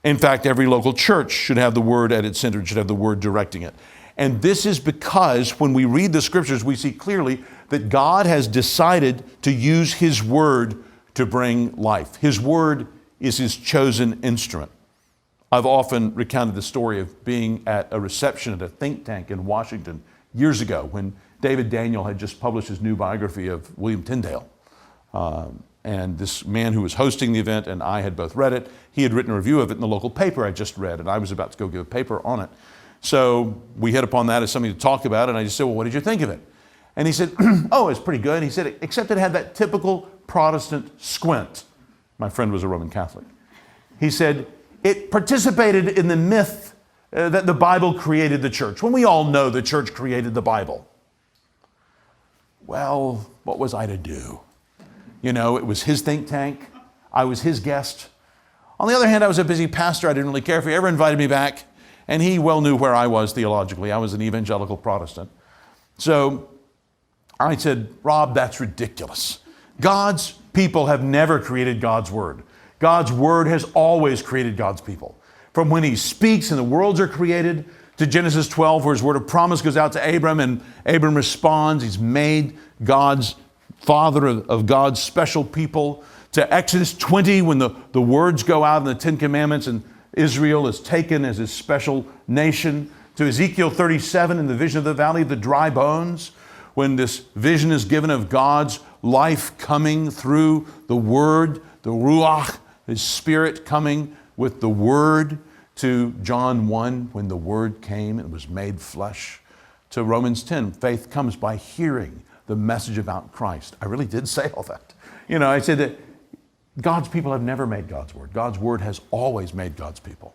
In fact, every local church should have the Word at its center, should have the Word directing it. And this is because when we read the Scriptures, we see clearly that God has decided to use His Word to bring life. His Word is His chosen instrument. I've often recounted the story of being at a reception at a think tank in Washington years ago when David Daniel had just published his new biography of William Tyndale. And this man who was hosting the event and I had both read it. He had written a review of it in the local paper I just read, and I was about to go give a paper on it. So we hit upon that as something to talk about, and I just said, well, what did you think of it? And he said, oh, it's pretty good. He said, except it had that typical Protestant squint. My friend was a Roman Catholic. He said, it participated in the myth that the Bible created the church, when we all know the church created the Bible. Well, what was I to do? You know, it was his think tank. I was his guest. On the other hand, I was a busy pastor. I didn't really care if he ever invited me back. And he well knew where I was theologically. I was an evangelical Protestant. So I said, Rob, that's ridiculous. God's people have never created God's Word. God's Word has always created God's people. From when He speaks and the worlds are created, to Genesis 12, where His word of promise goes out to Abram and Abram responds. He's made God's father of God's special people. To Exodus 20, when the words go out in the Ten Commandments and Israel is taken as His special nation. To Ezekiel 37 in the vision of the valley of the dry bones, when this vision is given of God's life coming through the Word, the Ruach, His Spirit coming with the Word. To John 1, when the Word came and was made flesh. To Romans 10, faith comes by hearing the message about Christ. I really did say all that. You know, I said that God's people have never made God's Word. God's Word has always made God's people.